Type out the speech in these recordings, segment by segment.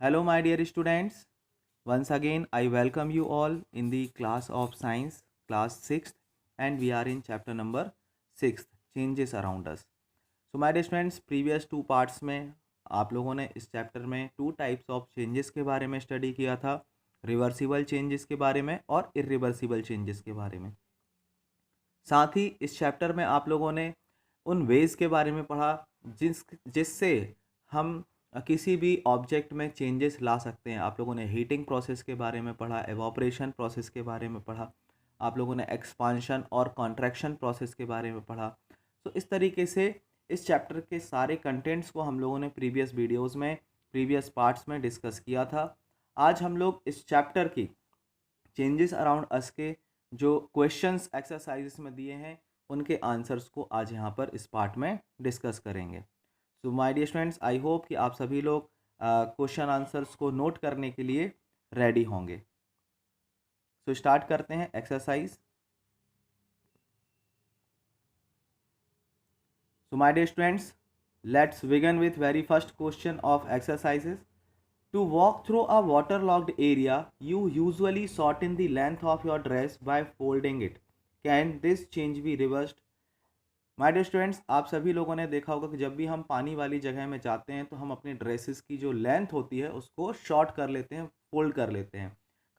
Hello, my dear students. Once again, I welcome you all in the class of science, class 6th, and we are in chapter number 6th, changes around us. So, my dear students, previous two parts में आप लोगों ने इस chapter में two types of changes के बारे में study किया था, रिवर्सिबल चेंजेस के बारे में और इरिवर्सिबल चेंजेस के बारे में। साथ ही इस चैप्टर में आप लोगों ने उन वेज के बारे में पढ़ा जिससे हम किसी भी ऑब्जेक्ट में चेंजेस ला सकते हैं। आप लोगों ने हीटिंग प्रोसेस के बारे में पढ़ा, एवापोरेशन प्रोसेस के बारे में पढ़ा, आप लोगों ने एक्सपांशन और कॉन्ट्रैक्शन प्रोसेस के बारे में पढ़ा। तो इस तरीके से इस चैप्टर के सारे कंटेंट्स को हम लोगों ने प्रीवियस वीडियोस में, प्रीवियस पार्ट्स में डिस्कस किया था। आज हम लोग इस चैप्टर की चेंजेस अराउंड अस के जो क्वेश्चंस एक्सरसाइजेस में दिए हैं उनके आंसर्स को आज यहाँ पर इस पार्ट में डिस्कस करेंगे। So my dear students, I hope कि आप सभी लोग क्वेश्चन आंसर्स को नोट करने के लिए रेडी होंगे। सो स्टार्ट करते हैं exercise. So my dear students, let's begin with very first question of exercises. To walk through a waterlogged area, you usually shorten the length of your dress by folding it. Can this change be reversed? My dear students, आप सभी लोगों ने देखा होगा कि जब भी हम पानी वाली जगह में जाते हैं तो हम अपने ड्रेसेस की जो लेंथ होती है उसको शॉर्ट कर लेते हैं, फोल्ड कर लेते हैं।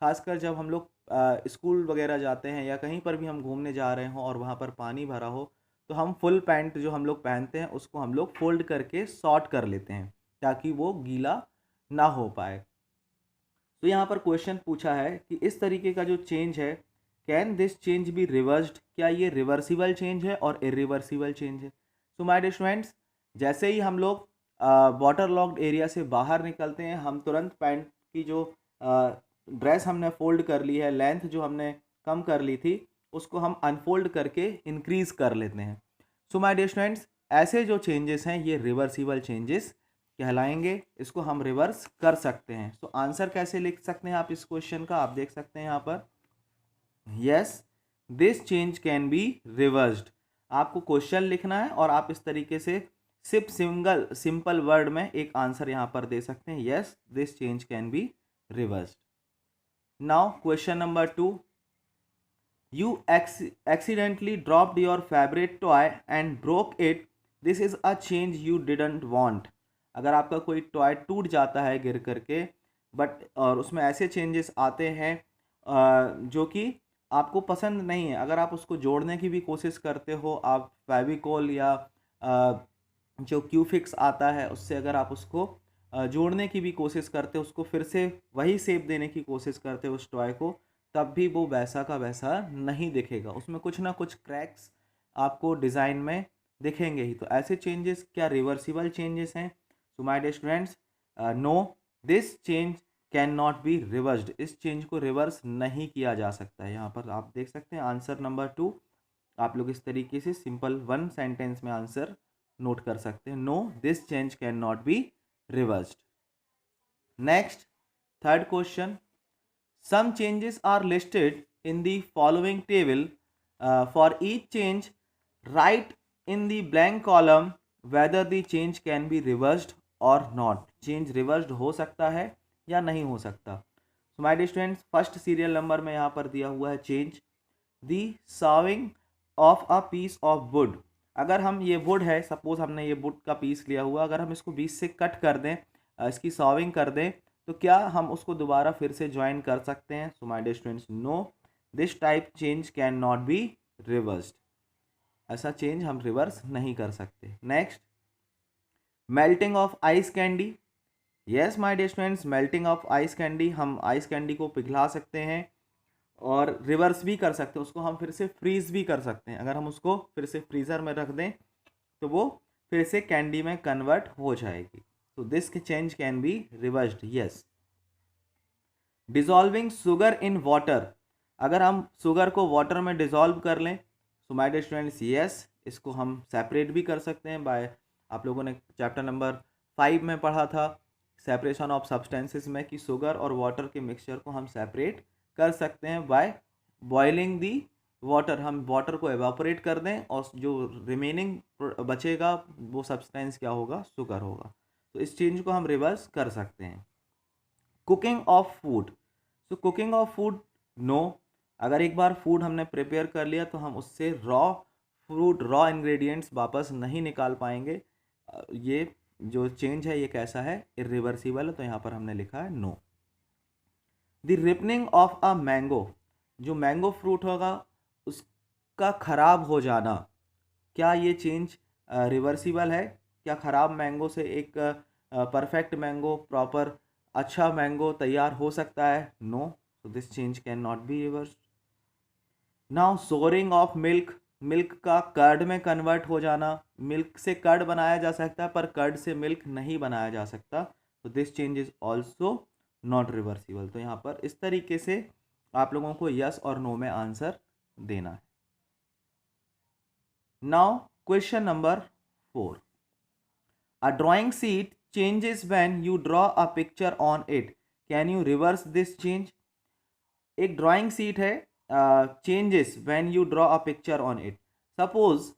खासकर जब हम लोग स्कूल वगैरह जाते हैं या कहीं पर भी हम घूमने जा रहे हों और वहाँ पर पानी भरा हो तो हम फुल पैंट जो हम लोग पहनते हैं उसको हम लोग फोल्ड करके शॉर्ट कर लेते हैं ताकि वो गीला ना हो पाए। तो यहाँ पर क्वेश्चन पूछा है कि इस तरीके का जो चेंज है, can this change be reversed, क्या ये रिवर्सिबल चेंज है और इरिवर्सिबल चेंज है। सो माय डियर स्टूडेंट्स, जैसे ही हम लोग वाटर लॉक्ड एरिया से बाहर निकलते हैं हम तुरंत पैंट की जो ड्रेस हमने फोल्ड कर ली है, लेंथ जो हमने कम कर ली थी उसको हम अनफोल्ड करके इंक्रीज कर लेते हैं। सो माय डियर स्टूडेंट्स, ऐसे जो चेंजेस हैं ये रिवर्सिबल चेंजेस कहलाएंगे, इसको हम रिवर्स कर सकते हैं। तो आंसर कैसे लिख सकते हैं आप इस क्वेश्चन का, आप देख सकते हैं यहाँ पर, yes this change can be reversed. आपको क्वेश्चन लिखना है और आप इस तरीके से सिर्फ सिंपल वर्ड में एक आंसर यहाँ पर दे सकते हैं, yes this change can be reversed. Now question number 2, you accidentally dropped your favorite toy and broke it. This is a change you didn't want. अगर आपका कोई टॉय टूट जाता है गिर करके बट और उसमें ऐसे चेंजेस आते हैं जो कि आपको पसंद नहीं है, अगर आप उसको जोड़ने की भी कोशिश करते हो, आप फेविकोल या जो क्यूफिक्स आता है उससे अगर आप उसको जोड़ने की भी कोशिश करते हो, उसको फिर से वही शेप देने की कोशिश करते हो उस टॉय को, तब भी वो वैसा का वैसा नहीं दिखेगा, उसमें कुछ ना कुछ क्रैक्स आपको डिज़ाइन में दिखेंगे ही। तो ऐसे चेंजेस क्या रिवर्सिबल चेंजेस हैं? So my dear students, no this change can not be reversed. इस चेंज को रिवर्स नहीं किया जा सकता है। यहाँ पर आप देख सकते हैं आंसर नंबर 2, आप लोग इस तरीके से सिंपल वन सेंटेंस में आंसर नोट कर सकते हैं, no this change can not be reversed. Next, third question, some changes are listed in the following table. For each change, write in the blank column whether the change can be reversed or not. Change reversed हो सकता है या नहीं हो सकता। So my dear students, first serial number में यहाँ पर दिया हुआ है change, the sawing of a piece of wood. अगर हम ये वुड है, सपोज हमने ये वुड का पीस लिया हुआ, अगर हम इसको बीच से कट कर दें, इसकी सॉविंग कर दें, तो क्या हम उसको दोबारा फिर से ज्वाइन कर सकते हैं? So my dear students, no this type change can not be reversed. ऐसा चेंज हम रिवर्स नहीं कर सकते। Next, melting of ice candy. Yes my dear students, melting of ice candy, हम आइस कैंडी को पिघला सकते हैं और रिवर्स भी कर सकते हैं, उसको हम फिर से फ्रीज भी कर सकते हैं। अगर हम उसको फिर से फ्रीज़र में रख दें तो वो फिर से कैंडी में कन्वर्ट हो जाएगी। तो this change can be reversed, yes. Dissolving sugar in water, अगर हम शुगर को वाटर में डिजॉल्व कर लें, so my dear students, yes इसको हम सेपरेट भी कर सकते हैं बाय, आप लोगों ने चैप्टर नंबर 5 में पढ़ा था सेपरेशन ऑफ सब्सटेंसेस में कि शुगर और वाटर के मिक्सचर को हम सेपरेट कर सकते हैं बाय बॉइलिंग दी वाटर। हम वाटर को एवापोरेट कर दें और जो रिमेनिंग बचेगा वो सब्सटेंस क्या होगा? शुगर होगा। तो इस चेंज को हम रिवर्स कर सकते हैं। Cooking of food, so cooking of food no, अगर एक बार फूड हमने प्रिपेयर कर लिया तो हम उससे रॉ इंग्रेडिएंट्स वापस नहीं निकाल पाएंगे। ये जो चेंज है ये कैसा है, इरिवर्सिबल है, तो यहाँ पर हमने लिखा है no. The ripening of a mango, जो मैंगो फ्रूट होगा उसका खराब हो जाना, क्या ये चेंज रिवर्सिबल है? क्या ख़राब मैंगो से एक परफेक्ट मैंगो, प्रॉपर अच्छा मैंगो तैयार हो सकता है? No, so this change can not be reverse. Now souring of milk, milk का कर्ड में कन्वर्ट हो जाना, मिल्क से कर्ड बनाया जा सकता है पर कर्ड से मिल्क नहीं बनाया जा सकता, तो this change is also not reversible. तो यहाँ पर इस तरीके से आप लोगों को यस और नो में आंसर देना है। Now question number 4, a drawing sheet changes when you draw a picture on it, can you reverse this change? एक ड्राइंग शीट है, changes when you draw a picture on it. Suppose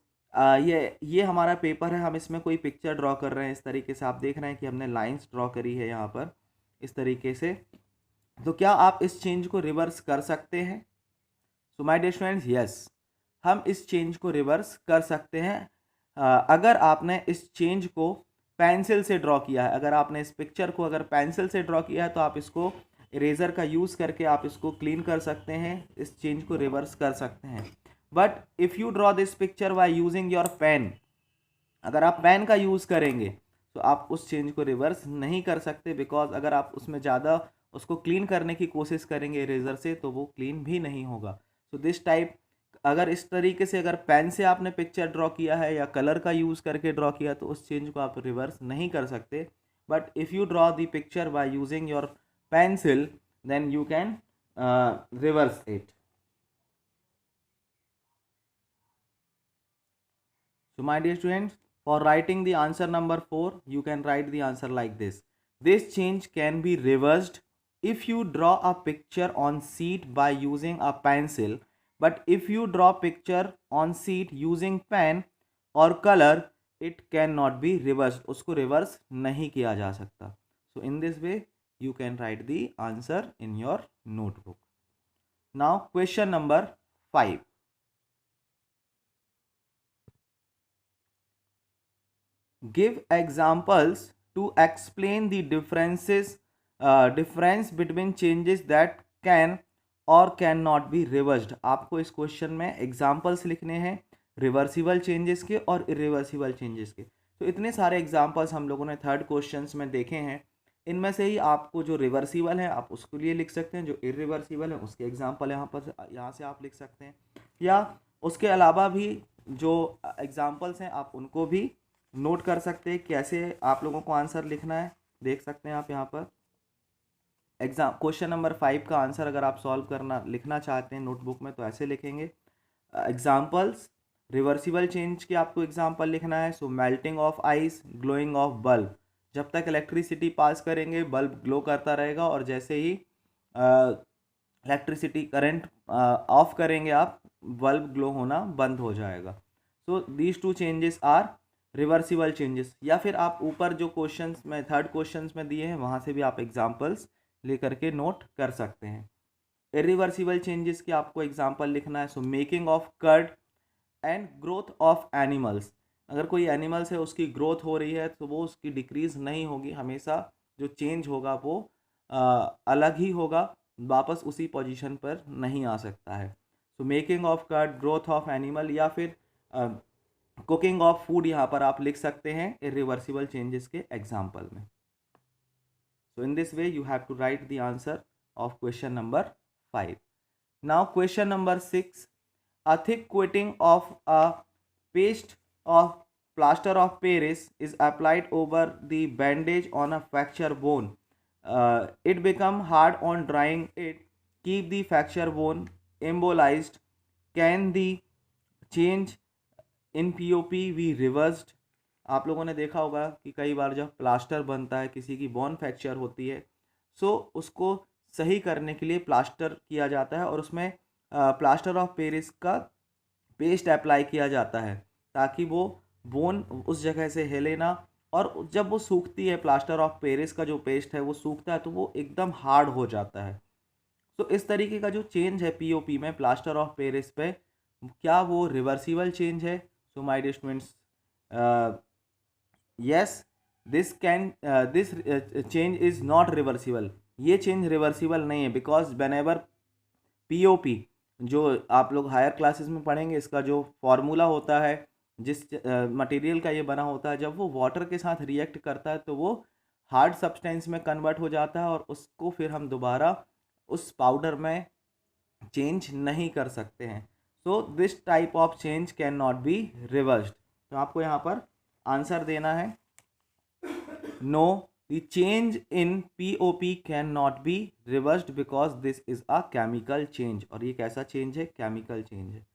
ये हमारा paper है, हम इसमें कोई picture draw कर रहे हैं। इस तरीके से आप देख रहे हैं कि हमने लाइंस ड्रॉ करी है यहाँ पर इस तरीके से। तो क्या आप इस चेंज को रिवर्स कर सकते हैं? So my dear students, yes, हम इस चेंज को रिवर्स कर सकते हैं। अगर आपने इस चेंज को पेंसिल से ड्रॉ किया है, अगर आपने इस पिक्चर को अगर पेंसिल से ड्रॉ किया है तो आप इसको इरेज़र का यूज़ करके आप इसको क्लीन कर सकते हैं, इस चेंज को रिवर्स कर सकते हैं। But if you draw this picture by using your pen, अगर आप पेन का यूज़ करेंगे तो आप उस चेंज को रिवर्स नहीं कर सकते, बिकॉज अगर आप उसमें ज़्यादा उसको क्लीन करने की कोशिश करेंगे इरेज़र से तो वो क्लीन भी नहीं होगा। सो दिस टाइप, अगर इस तरीके से अगर पेन से आपने पिक्चर ड्रॉ किया है या कलर का यूज़ करके ड्रॉ किया तो उस चेंज को आप रिवर्स नहीं कर सकते। But if you draw the picture by using your pencil, then you can reverse it. So my dear students, for writing the answer number 4, you can write the answer like this. This change can be reversed if you draw a picture on sheet by using a pencil, but if you draw picture on sheet using pen or color, it cannot be reversed. उसको reverse नहीं किया जा सकता. So in this way you can write the answer in your notebook. Now question number 5. Give examples to explain the difference between changes that can or cannot be reversed. आपको इस question में examples लिखने हैं reversible changes के और irreversible changes के। तो इतने सारे एग्जाम्पल्स हम लोगों ने थर्ड क्वेश्चंस में देखे हैं, इनमें से ही आपको जो रिवर्सिबल है आप उसके लिए लिख सकते हैं, जो इरिवर्सिबल है उसके एग्जाम्पल यहाँ से आप लिख सकते हैं, या उसके अलावा भी जो एग्जाम्पल्स हैं आप उनको भी नोट कर सकते हैं। कैसे आप लोगों को आंसर लिखना है देख सकते हैं आप यहाँ पर। क्वेश्चन नंबर 5 का आंसर अगर आप सॉल्व करना लिखना चाहते हैं नोटबुक में तो ऐसे लिखेंगे। एग्जाम्पल्स, रिवर्सिबल चेंज के आपको एग्जाम्पल लिखना है। So melting of ice, glowing of bulb, जब तक इलेक्ट्रिसिटी पास करेंगे बल्ब ग्लो करता रहेगा और जैसे ही इलेक्ट्रिसिटी करंट ऑफ करेंगे आप बल्ब ग्लो होना बंद हो जाएगा। So these two changes are reversible changes. या फिर आप ऊपर जो क्वेश्चंस में थर्ड क्वेश्चंस में दिए हैं वहाँ से भी आप एग्जाम्पल्स लेकर के नोट कर सकते हैं। इरिवर्सिबल चेंजेस के आपको एग्जाम्पल लिखना है। So making of curd and growth of animals, अगर कोई एनिमल्स है उसकी ग्रोथ हो रही है तो वो उसकी डिक्रीज नहीं होगी, हमेशा जो चेंज होगा वो अलग ही होगा, वापस उसी पोजीशन पर नहीं आ सकता है। So making of curd, growth of animal, या फिर कुकिंग ऑफ फूड यहाँ पर आप लिख सकते हैं इरिवर्सिबल चेंजेस के एग्जाम्पल में। So in this way you have to write the answer of question number 5. Now question number 6. A thick coating of a paste of plaster of Paris is applied over the bandage on a fracture bone. It become hard on drying it. Keep the fracture bone embolized. Can the change in POP be reversed? आप लोगों ने देखा होगा कि कई बार जब plaster बनता है, किसी की बोन फ्रैक्चर होती है, सो उसको सही करने के लिए प्लास्टर किया जाता है और उसमें प्लास्टर ऑफ पेरिस का पेस्ट अप्लाई किया जाता है ताकि वो बोन उस जगह से हिले ना और जब वो सूखती है, प्लास्टर ऑफ पेरिस का जो पेस्ट है वो सूखता है तो वो एकदम हार्ड हो जाता है। तो इस तरीके का जो चेंज है पीओपी में, प्लास्टर ऑफ पेरिस पे, क्या वो रिवर्सिबल चेंज है? So my dear students, yes, this change is not reversible. ये चेंज रिवर्सिबल नहीं है, बिकॉज वेन एवर पीओपी, जो आप लोग हायर क्लासेस में पढ़ेंगे, इसका जो फॉर्मूला होता है, जिस मटेरियल का ये बना होता है, जब वो वाटर के साथ रिएक्ट करता है तो वो हार्ड सब्सटेंस में कन्वर्ट हो जाता है और उसको फिर हम दोबारा उस पाउडर में चेंज नहीं कर सकते हैं। So this type of change can not be reversed. तो आपको यहाँ पर आंसर देना है no, the change in POP can not be reversed because this is a chemical change. और ये कैसा चेंज है? केमिकल चेंज है।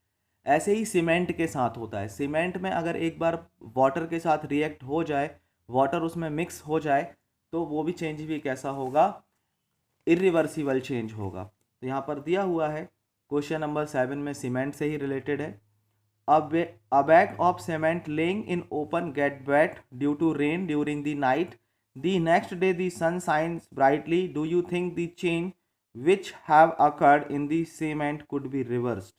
ऐसे ही सीमेंट के साथ होता है। सीमेंट में अगर एक बार वाटर के साथ रिएक्ट हो जाए, वाटर उसमें मिक्स हो जाए, तो वो भी चेंज भी कैसा होगा? इरिवर्सिबल चेंज होगा। तो यहाँ पर दिया हुआ है क्वेश्चन नंबर 7 में सीमेंट से ही रिलेटेड है। A bag of cement laying in open get wet due to rain during the night. The next day the sun shines brightly. Do you think the change which have occurred in the cement could be reversed?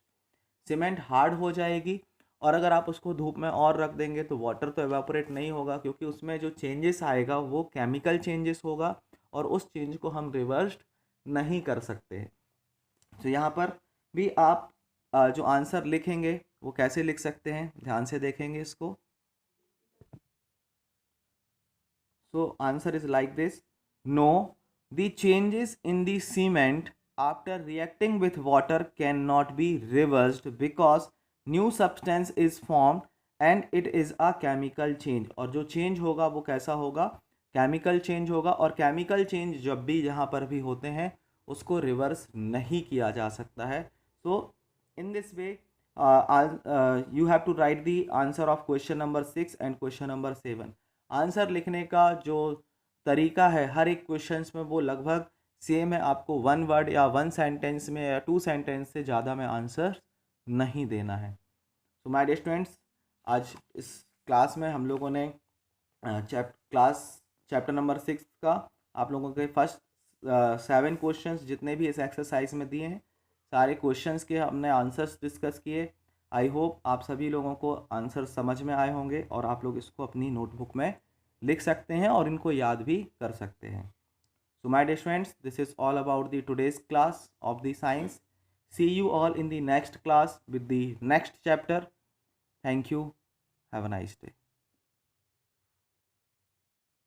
Cement hard हो जाएगी और अगर आप उसको धूप में और रख देंगे तो वाटर तो एवापोरेट नहीं होगा, क्योंकि उसमें जो चेंजेस आएगा वो केमिकल चेंजेस होगा और उस चेंज को हम रिवर्स नहीं कर सकते हैं। तो यहाँ पर भी आप जो आंसर लिखेंगे वो कैसे लिख सकते हैं, ध्यान से देखेंगे इसको। So answer is like this, no, the changes in the cement after reacting with water can not be reversed because new substance is formed and it is a chemical change. और जो चेंज होगा वो कैसा होगा? Chemical change होगा। और chemical change जब भी जहाँ पर भी होते हैं उसको रिवर्स नहीं किया जा सकता है। So in this way you have to write the answer of question number 6 and question number 7। Answer लिखने का जो तरीका है हर एक क्वेश्चंस में वो लगभग सेम है। आपको 1 वर्ड या 1 सेंटेंस में या 2 सेंटेंस से ज़्यादा में आंसर नहीं देना है। तो माय डियर स्टूडेंट्स, आज इस क्लास में हम लोगों ने चैप्टर नंबर 6 का आप लोगों के फर्स्ट 7 क्वेश्चंस जितने भी इस एक्सरसाइज में दिए हैं, सारे क्वेश्चंस के हमने आंसर्स डिस्कस किए। आई होप आप सभी लोगों को आंसर समझ में आए होंगे और आप लोग इसको अपनी नोटबुक में लिख सकते हैं और इनको याद भी कर सकते हैं। So my dear students, this is all about the today's class of the science. See you all in the next class with the next chapter. Thank you. Have a nice day.